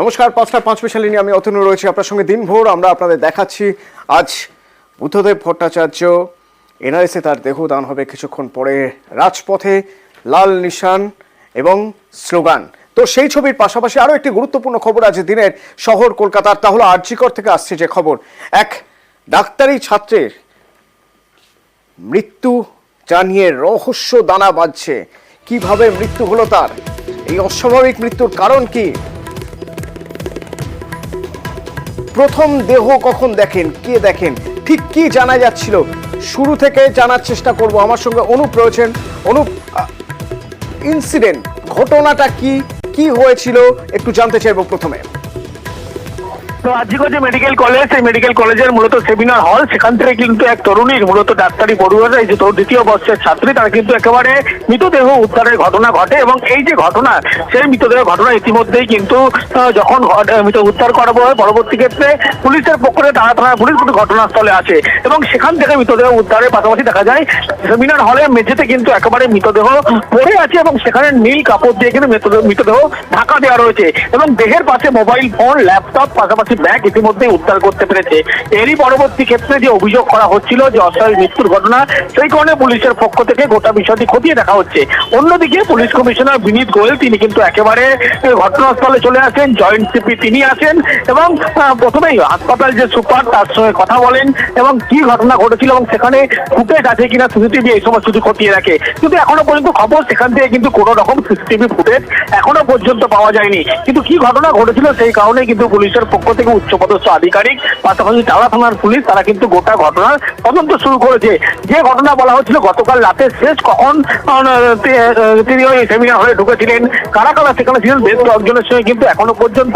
নমস্কার, ৫টা ৫ নিয়ে আমি অতনু রয়েছি আপনার সঙ্গে দিনভর। আমরা আপনাদের দেখাচ্ছি আজ বুদ্ধদেব ভট্টাচার্য এনআরএসে তার দেহদান হবে কিছুক্ষণ পরে। রাজপথে লাল নিশান এবং স্লোগান। তো সেই ছবির পাশাপাশি আরও একটি গুরুত্বপূর্ণ খবর আজ দিনের শহর কলকাতার, তা হলো আরজিকর থেকে আসছে যে খবর। এক ডাক্তারি ছাত্রের মৃত্যু জানিয়ে রহস্য দানা বাঁধছে। কিভাবে মৃত্যু হলো তার, এই অস্বাভাবিক মৃত্যুর কারণ কি, প্রথম দেহ কখন দেখেন, কে দেখেন, ঠিক কি জানা যাচ্ছিল, শুরু থেকে জানার চেষ্টা করব। আমার সঙ্গে অনুপ রয়েছেন। অনুপ, ইনসিডেন্ট ঘটনাটা কি কি হয়েছিল একটু জানতে চাইবো প্রথমে। তো আজকে যে মেডিকেল কলেজ, এই মেডিকেল কলেজের মূলত সেমিনার হল, সেখান থেকে কিন্তু এক তরুণীর মূলত ডাক্তারি পড়ুয়ারা, এই যে দ্বিতীয় বর্ষের ছাত্রী, তারা কিন্তু একেবারে মৃতদেহ উদ্ধারের ঘটনা ঘটে। এবং এই যে ঘটনা, সেই মৃতদেহ ঘটনা ইতিমধ্যেই কিন্তু যখন মৃত উদ্ধার করা হয়, পরবর্তী ক্ষেত্রে পুলিশের পক্ষ থেকে থানা পুলিশ কিন্তু ঘটনাস্থলে আসে এবং সেখান থেকে মৃতদেহ উদ্ধারের পাশাপাশি দেখা যায় সেমিনার হলে মেঝেতে কিন্তু একেবারে মৃতদেহ পড়ে আছে এবং সেখানে নীল কাপড় দিয়ে কিন্তু মৃতদেহ ঢাকা দেওয়া রয়েছে এবং দেহের পাশে মোবাইল ফোন, ল্যাপটপ, পাশাপাশি ব্যাগ ইতিমধ্যে উদ্ধার করতে পেরেছে। এরই পরবর্তী ক্ষেত্রে যে অভিযোগ করা হচ্ছিল যে অস্বাভাবিক মৃত্যুর ঘটনা, সেই কারণে পুলিশের পক্ষ থেকে গোটা বিষয়টি খতিয়ে দেখা হচ্ছে। অন্যদিকে পুলিশ কমিশনার বিনীত গোয়েল তিনি কিন্তু একেবারে ঘটনাস্থলে চলে আসেন, জয়েন্ট সিপি তিনি আছেন এবং প্রথমেই হাসপাতাল যে সুপার তার সঙ্গে কথা বলেন এবং কি ঘটনা ঘটেছিল এবং সেখানে ফুটেজ আছে কিনা সিসিটিভি, এই সময় শুধু খতিয়ে রাখে। কিন্তু এখনো পর্যন্ত খবর সেখান থেকে কিন্তু কোনো রকম সিসিটিভি ফুটেজ এখনো পর্যন্ত পাওয়া যায়নি। কিন্তু কি ঘটনা ঘটেছিল সেই কারণে কিন্তু পুলিশের পক্ষ থেকে উচ্চপদস্থ আধিকারিক, পাশাপাশি টালা থানার পুলিশ, তারা কিন্তু গোটা ঘটনার তদন্ত শুরু করেছে। যে ঘটনা বলা হচ্ছিল গতকাল রাতে শেষ কখন তিনি ওই সেমিনার হলে ঢুকেছিলেন, কারা কারা সেখানে ছিলেন, বেশ কয়েকজনের সঙ্গে কিন্তু এখনো পর্যন্ত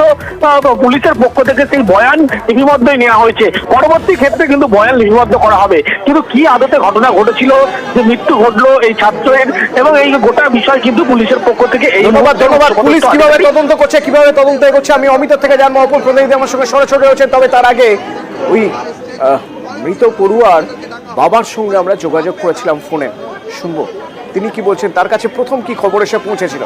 পুলিশের পক্ষ থেকে সেই বয়ান লিপিবদ্ধই নেওয়া হয়েছে। পরবর্তী ক্ষেত্রে কিন্তু বয়ান লিপিবদ্ধ করা হবে। কিন্তু কি আদতে ঘটনা ঘটেছিল, যে মৃত্যু ঘটলো এই ছাত্রের, এবং এই গোটা বিষয় কিন্তু পুলিশের পক্ষ থেকে এই ধন্যবাদ। পুলিশ কিভাবে তদন্ত করছে, কিভাবে তদন্ত এগোচ্ছে, আমি অমিতের থেকে জানবো। অপর প্রতিনিধি আমার সঙ্গে সরাসরি রয়েছেন। তবে তার আগে ওই মৃত পড়ুয়ার বাবার সঙ্গে আমরা যোগাযোগ করেছিলাম ফোনে, শুনবো তিনি কি বলছেন, তার কাছে প্রথম কি খবর এসে পৌঁছেছিল।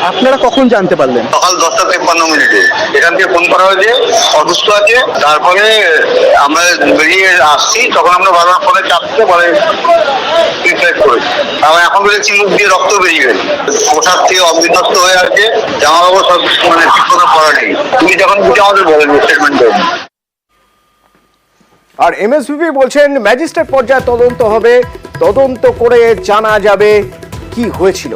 আপনারা কখন জানতে পারলেন? সকাল 10:53 এখান থেকে ফোন করা হয়েছে অসুস্থ আছে। তারপরে আমরা বেরিয়ে আসছি, তখন আমরা বারবার ফোনে চাপতে পরে আমরা এখন বলেছি মুখ দিয়ে রক্ত বেরিয়ে গেছে, পোশাক থেকে অবিন্যস্ত হয়ে আছে, জামা কাপড় সব মানে ঠিক মতো পড়া নেই। তুমি যখন বুঝে আমাদের বলেন স্টেটমেন্ট দেবেন। আর এমএসভিপি বলছেন ম্যাজিস্ট্রেট পর্যায়ে তদন্ত হবে, তদন্ত করে জানা যাবে কি হয়েছিল।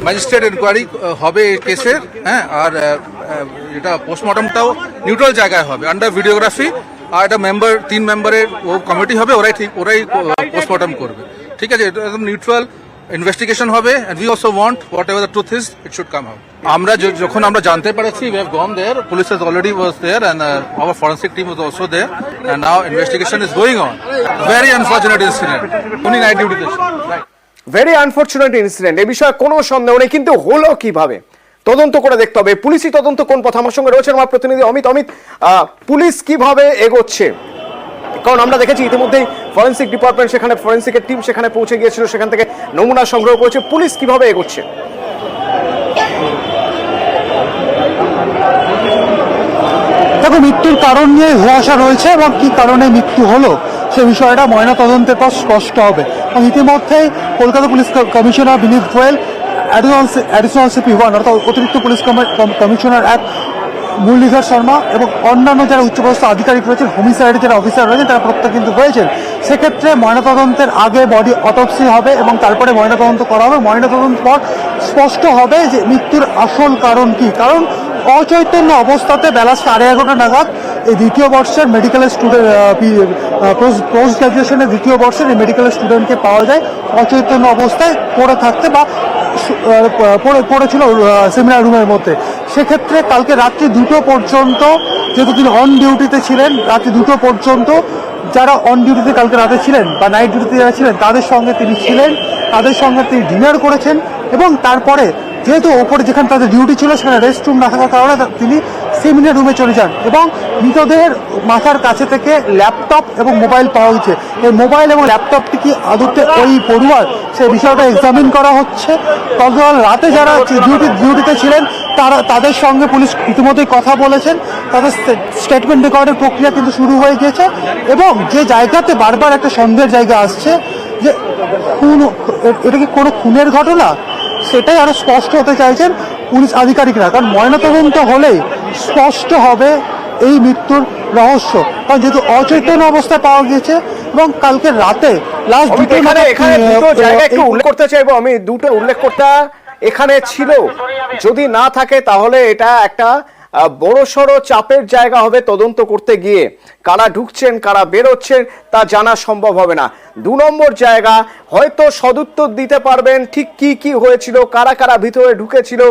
ম্যাজিস্ট্রেট এনকোয়ারি হবে এই কেসের, হ্যাঁ। আর এটা পোস্টমর্টমটাও নিউট্রাল জায়গায় হবে, আন্ডার ভিডিওগ্রাফি। আর এটা তিন মেম্বারের ও কমিটি হবে, ওরাই পোস্টমর্টম করবে, ঠিক আছে। এটা একদম নিউট্রাল ইনভেস্টিগেশন হবে, and we also want whatever the truth is, it should come out. যখন আমরা জানতে পেরেছি, we have gone there, police has already was there, and our forensic team was also there, and now investigation is going on. Very unfortunate incident. Only night duty this. Very unfortunate incident, এ বিষয়ে কোনো সন্দেহ নেই। কিন্তু হলো কিভাবে, তদন্ত করে দেখতে হবে। পুলিশি তদন্ত কোন পথে, আমার সঙ্গে রয়েছেন আমার প্রতিনিধি অমিত। পুলিশ কিভাবে এগোচ্ছে, কারণ আমরা দেখেছি ইতিমধ্যেই ফরেন্সিক ডিপার্টমেন্ট, সেখানে ফরেন্সিকের টিম সেখানে পৌঁছে গিয়েছিল, সেখান থেকে নমুনা সংগ্রহ করেছে। পুলিশ কিভাবে এগোচ্ছে? দেখো, মৃত্যুর কারণ নিয়ে ধোঁয়াশা রয়েছে এবং কি কারণে মৃত্যু হলো সে বিষয়টা ময়না তদন্তের পর স্পষ্ট হবে। এবং ইতিমধ্যেই কলকাতা পুলিশ কমিশনার বিনীত গোয়েল, অ্যাডিশনাল সিপি 1 অর্থাৎ অতিরিক্ত পুলিশ কমিশনার 1 মুরলীধর শর্মা এবং অন্যান্য যারা উচ্চপদস্থ আধিকারিক রয়েছেন, হোমিসাইডের যারা অফিসার রয়েছেন, তারা প্রত্যেক কিন্তু হয়েছেন। সেক্ষেত্রে ময়নাতদন্তের আগে বডি অটপসি হবে এবং তারপরে ময়নাতদন্ত করা হবে। ময়নাতদন্ত পর স্পষ্ট হবে যে মৃত্যুর আসল কারণ কি। কারণ অচৈতন্য অবস্থাতে বেলা 11:30 নাগাদ এই দ্বিতীয় বর্ষের মেডিকেলের স্টুডেন্ট, পোস্ট গ্রাজুয়েশনের দ্বিতীয় বর্ষের এই মেডিকেলের স্টুডেন্টকে পাওয়া যায় অচৈতন্য অবস্থায় পড়ে থাকতে বা পড়েছিল সেমিনার রুমের মধ্যে। সেক্ষেত্রে কালকে রাত্রি 2টো পর্যন্ত, যেহেতু তিনি অন ডিউটিতে ছিলেন, রাত্রি 2টো পর্যন্ত যারা অন ডিউটিতে কালকে রাতে ছিলেন বা নাইট ডিউটিতে যারা ছিলেন তাদের সঙ্গে তিনি ছিলেন, তাদের সঙ্গে তিনি ডিনার করেছেন এবং তারপরে যেহেতু ওপরে যেখানে তাদের ডিউটি ছিল সেখানে রেস্ট রুম না থাকার কারণে তিনি সেমিনার রুমে চলে যান এবং মৃতদেহের মাথার কাছে থেকে ল্যাপটপ এবং মোবাইল পাওয়া গেছে। এই মোবাইল এবং ল্যাপটপটি কি আদতে ওই পড়ুয়ার, সেই বিষয়টা এক্সামিন করা হচ্ছে। গতকাল রাতে যারা ডিউটিতে ছিলেন তাদের সঙ্গে পুলিশ ইতিমধ্যেই কথা বলেছেন, তাদের স্টেটমেন্ট রেকর্ডের প্রক্রিয়া কিন্তু শুরু হয়ে গেছে এবং যে জায়গাতে বারবার একটা সন্দেহের জায়গা আসছে যে এটা কি কোনো খুনের ঘটনা, সেটাই আরো স্পষ্ট হতে চাইছেন পুলিশ আধিকারিকরা। কারণ ময়নাতদন্ত হলেই স্পষ্ট হবে এই মৃত্যুর রহস্য, কারণ যেহেতু অচৈতন্য অবস্থায় পাওয়া গেছে এবং কালকে রাতে লাস্ট দুটো জায়গা একটু উল্লেখ করতে চাইবো আমি, দুটো উল্লেখ করতে এখানে ছিল, যদি না থাকে তাহলে এটা একটা বড়সড় চাপের জায়গা হবে তদন্ত করতে গিয়ে। কারা ঢুকছেন কারা বেরোচ্ছেন তা জানা সম্ভব হবে না। 2 নম্বর জায়গা, হয়তো সদুত্তর দিতে পারবেন ঠিক কি কি হয়েছিল, কারা কারা ভিতরে ঢুকেছিল,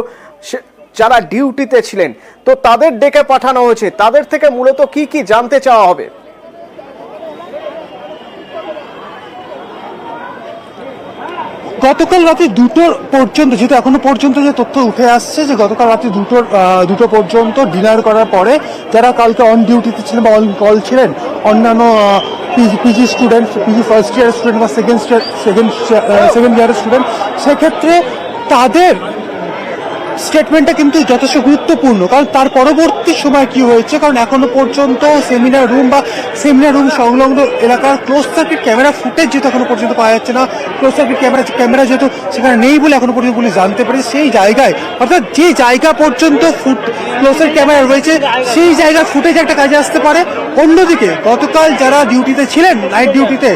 যারা ডিউটিতে ছিলেন, তো তাদের ডেকে পাঠানো হয়েছে। তাদের থেকে মূলত কি কি জানতে চাওয়া হবে? গতকাল রাতে 2টো পর্যন্ত, যেহেতু এখনো পর্যন্ত যে তথ্য উঠে আসছে যে গতকাল রাতে 2টো পর্যন্ত ডিনার করার পরে যারা কালকে অন ডিউটিতে ছিলেন বা অন কল ছিলেন, অন্যান্য PG student, PG first year student বা সেকেন্ড ইয়ারের স্টুডেন্ট, সেক্ষেত্রে তাদের স্টেটমেন্টটা কিন্তু যথেষ্ট গুরুত্বপূর্ণ। কারণ তার পরবর্তী সময় কি হয়েছে, কারণ এখনো পর্যন্ত সেমিনার রুম সংলগ্ন এলাকার ক্লোজ সার্কিট ক্যামেরা ফুটেজ যেহেতু এখনো পর্যন্ত পাওয়া যাচ্ছে না, ক্লোজ সার্কিট ক্যামেরা যেহেতু সেখানে নেই বলে এখনো পর্যন্ত পুলিশ জানতে পারে, সেই জায়গায় অর্থাৎ যে জায়গা পর্যন্ত ক্লোজ সার্কিট ক্যামেরা রয়েছে সেই জায়গার ফুটেজ একটা কাজে আসতে পারে। অন্যদিকে গতকাল যারা ডিউটিতে ছিলেন, নাইট ডিউটিতে,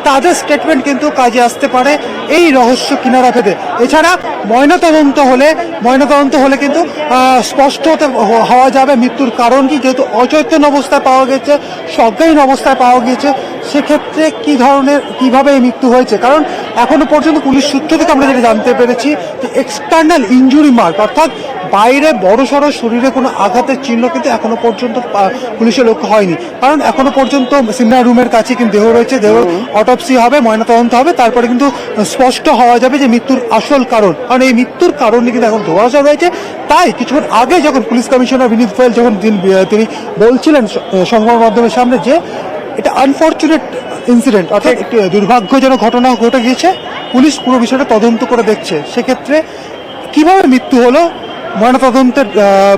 তাদের স্টেটমেন্ট কিন্তু কাজে আসতে পারে এই রহস্য কিনারা পেতে। এছাড়া ময়নাতদন্ত হলে কিন্তু স্পষ্ট হওয়া যাবে মৃত্যুর কারণ কি, যেহেতু অচৈতন্য অবস্থায় পাওয়া গেছে, সজ্ঞাহীন অবস্থায় পাওয়া গেছে, সেক্ষেত্রে কিভাবে এই মৃত্যু হয়েছে। কারণ এখনো পর্যন্ত পুলিশ সূত্র থেকে আমরা যেটা জানতে পেরেছি যে এক্সটার্নাল ইনজুরি মার্ক, অর্থাৎ বাইরে বড়সড় শরীরে কোনো আঘাতের চিহ্ন কিন্তু এখনো পর্যন্ত পুলিশের লক্ষ্য হয়নি। কারণ এখনো পর্যন্ত সেমিনার রুমের কাছে কিন্তু দেহ রয়েছে, দেহ অটোপসি হবে, ময়নাতদন্ত হবে, তারপরে কিন্তু স্পষ্ট হওয়া যাবে যে মৃত্যুর আসল কারণ। কারণ এই মৃত্যুর কারণ নিয়ে কিন্তু এখন ধোঁয়াশা রয়েছে। তাই কিছুক্ষণ আগে যখন পুলিশ কমিশনার বিনীত গোয়েল যখন তিনি বলছিলেন সংবাদ মাধ্যমের সামনে যে এটা আনফরচুনেট ইনসিডেন্ট, অর্থাৎ একটি দুর্ভাগ্যজনক ঘটনা ঘটে গিয়েছে, পুলিশ পুরো বিষয়টা তদন্ত করে দেখছে। সেক্ষেত্রে কিভাবে মৃত্যু হলো ময়নাতদন্তের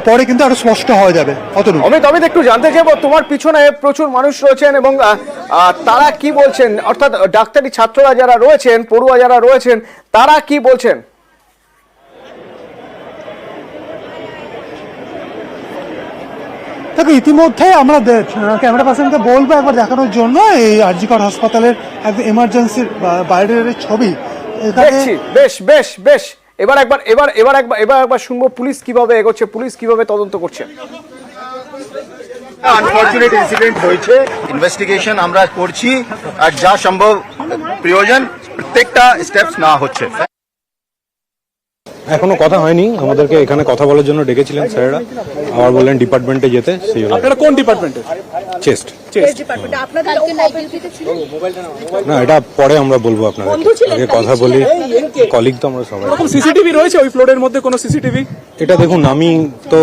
পরে কিন্তু আরো স্পষ্ট হওয়া যাবে। অমিত একটু জানতে চাইবো, তোমার পিছনে প্রচুর মানুষ রয়েছেন এবং তারা কি বলছেন, অর্থাৎ ডাক্তারি ছাত্ররা যারা রয়েছেন, পড়ুয়া যারা রয়েছেন, তারা কি বলছেন? দেখো, ইতিমধ্যে আমরা ক্যামেরা পার্সনকে বলবো একবার দেখানোর জন্য এই আরজি কর হাসপাতালের একদম এমার্জেন্সির বাইরের ছবি। বেশ এবার একবার শুনবো পুলিশ কিভাবে এগোচ্ছে, পুলিশ কিভাবে তদন্ত করছে। আনফরচুনেট ইনসিডেন্ট হয়েছে, ইনভেস্টিগেশন আমরা করছি, আর যা সম্ভব প্রয়োজন প্রত্যেকটা স্টেপস না হচ্ছে। এখনো কথা হয়নি, আমাদেরকে এখানে কথা বলার জন্য ডেকেছিলেন স্যারেরা, আবার বললেন ডিপার্টমেন্টে যেতে, সেই জন্য। আপনারা কোন ডিপার্টমেন্টে? চেস্ট ডিপার্টমেন্টে। আপনাদের নাইট ডিউটিতে ছিল? না, এটা পরে আমরা বলবো আপনাদের, আগে কথা বলি। কলিগ তো আমরা সবাই। কোন সিসিটিভি রয়েছে ওই ফ্লোরের মধ্যে, কোনো সিসিটিভি? এটা দেখুন, আমি তো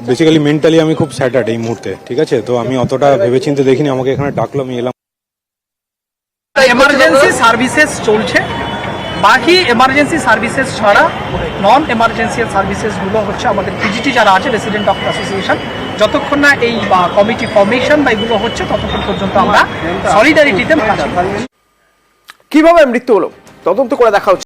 বেসিক্যালি মেন্টালি আমি খুব স্যাটার্ড এই মুহূর্তে, ঠিক আছে, তো আমি অতটা ভেবেচিন্তে দেখিনি, আমাকে এখানে ডাকলো, আমি এলাম। এমার্জেন্সি সার্ভিসেস চলছে, বাকি এমার্জেন্সি সার্ভিসেস ছাড়া নন এমার্জেন্সি সার্ভিসেসগুলো হচ্ছে আমাদের পিজিটি যারা আছে, রেসিডেন্ট ডক্টর অ্যাসোসিয়েশন, যতক্ষণ না এই কমিটি ফর্মেশন বা এগুলো হচ্ছে ততক্ষণ পর্যন্ত আমরা সলিডারিটিতে। কিভাবে মৃত্যু হলো তদন্ত করে দেখা হচ্ছে।